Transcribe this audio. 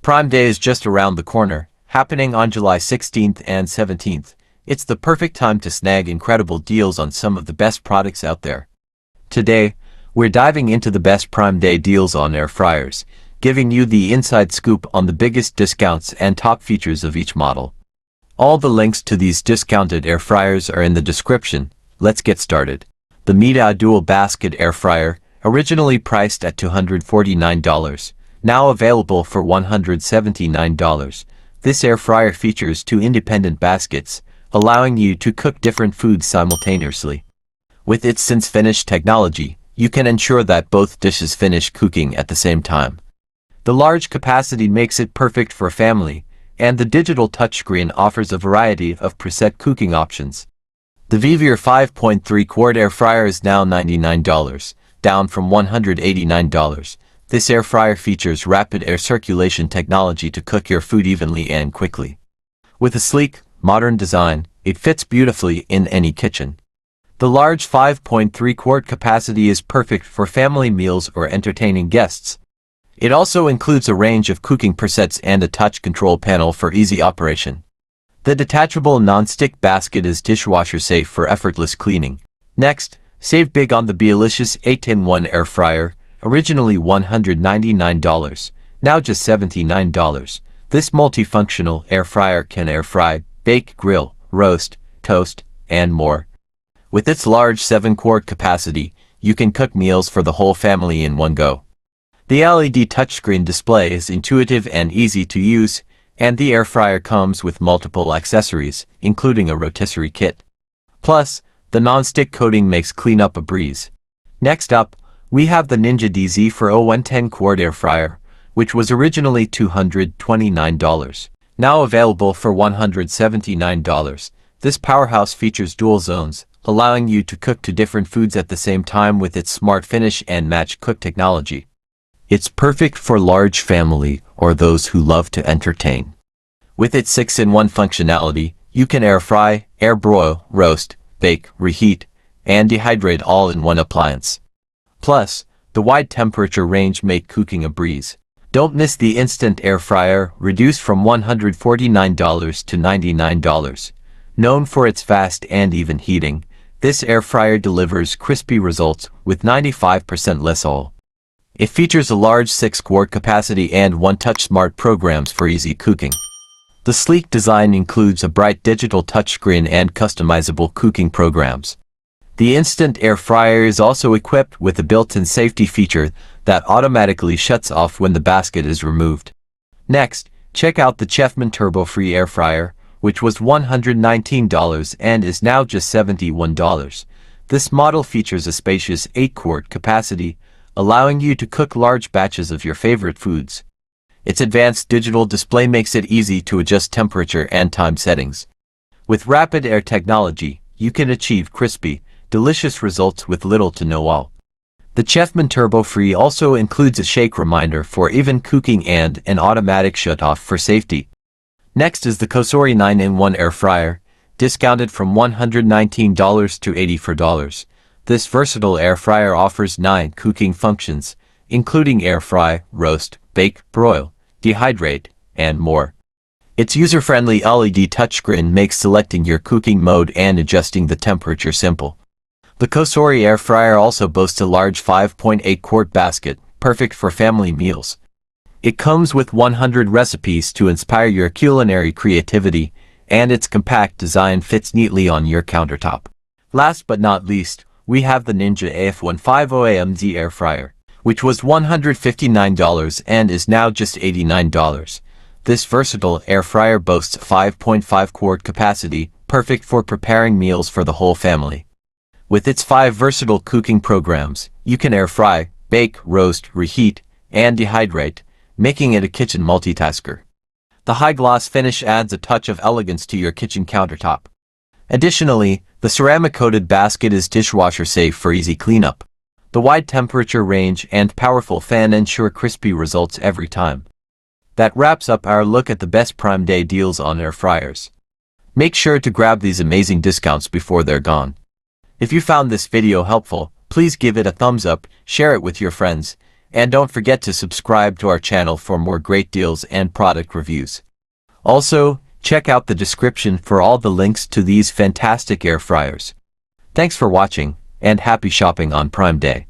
Prime Day is just around the corner, happening on July 16th and 17th. It's the perfect time to snag incredible deals on some of the best products out there. Today, we're diving into the best Prime Day deals on air fryers, giving you the inside scoop on the biggest discounts and top features of each model. All the links to these discounted air fryers are in the description. Let's get started. The Midea Dual Basket Air Fryer, originally priced at $249, now available for $179. This air fryer features two independent baskets, allowing you to cook different foods simultaneously. With its since-finish technology, you can ensure that both dishes finish cooking at the same time. The large capacity makes it perfect for family, and the digital touchscreen offers a variety of preset cooking options. The Vewior 5.3 quart air fryer is now $99, down from $189. This air fryer features rapid air circulation technology to cook your food evenly and quickly. With a sleek, modern design, it fits beautifully in any kitchen. The large 5.3 quart capacity is perfect for family meals or entertaining guests. It also includes a range of cooking presets and a touch control panel for easy operation. The detachable non-stick basket is dishwasher safe for effortless cleaning. Next, save big on the Beelicious 8-in-1 air fryer, originally $199, now just $79. This multifunctional air fryer can air fry, bake, grill, roast, toast, and more. With its large 7-quart capacity, you can cook meals for the whole family in one go. The LED touchscreen display is intuitive and easy to use, and the air fryer comes with multiple accessories, including a rotisserie kit. Plus, the non-stick coating makes cleanup a breeze. Next up, we have the Ninja DZ401 10-quart air fryer, which was originally $229, now available for $179. This powerhouse features dual zones, allowing you to cook two different foods at the same time with its smart finish and match cook technology. It's perfect for large family or those who love to entertain. With its 6-in-1 functionality, you can air fry, air broil, roast, bake, reheat, and dehydrate all in one appliance. Plus, the wide temperature range make cooking a breeze. Don't miss the instant air fryer, reduced from $149 to $99. Known for its fast and even heating, this air fryer delivers crispy results with 95% less oil. It features a large 6-quart capacity and one-touch smart programs for easy cooking. The sleek design includes a bright digital touchscreen and customizable cooking programs. The instant air fryer is also equipped with a built-in safety feature that automatically shuts off when the basket is removed. Next, check out the Chefman TurboFry Air Fryer, which was $119 and is now just $71. This model features a spacious 8-quart capacity, allowing you to cook large batches of your favorite foods. Its advanced digital display makes it easy to adjust temperature and time settings. With rapid air technology, you can achieve crispy, delicious results with little to no oil. The Chefman TurboFry also includes a shake reminder for even cooking and an automatic shut-off for safety. Next is the Cosori 9-in-1 air fryer, discounted from $119 to $84. This versatile air fryer offers 9 cooking functions, including air fry, roast, bake, broil, dehydrate, and more. Its user-friendly LED touchscreen makes selecting your cooking mode and adjusting the temperature simple. The Cosori air fryer also boasts a large 5.8-quart basket, perfect for family meals. It comes with 100 recipes to inspire your culinary creativity, and its compact design fits neatly on your countertop. Last but not least, we have the Ninja AF150AMZ air fryer, which was $159 and is now just $89. This versatile air fryer boasts a 5.5-quart capacity, perfect for preparing meals for the whole family. With its 5 versatile cooking programs, you can air fry, bake, roast, reheat, and dehydrate, making it a kitchen multitasker. The high-gloss finish adds a touch of elegance to your kitchen countertop. Additionally, the ceramic-coated basket is dishwasher safe for easy cleanup. The wide temperature range and powerful fan ensure crispy results every time. That wraps up our look at the best Prime Day deals on air fryers. Make sure to grab these amazing discounts before they're gone. If you found this video helpful, please give it a thumbs up, share it with your friends, And don't forget to subscribe to our channel for more great deals and product reviews. Also, check out the description for all the links to these fantastic air fryers. Thanks for watching, and happy shopping on Prime Day.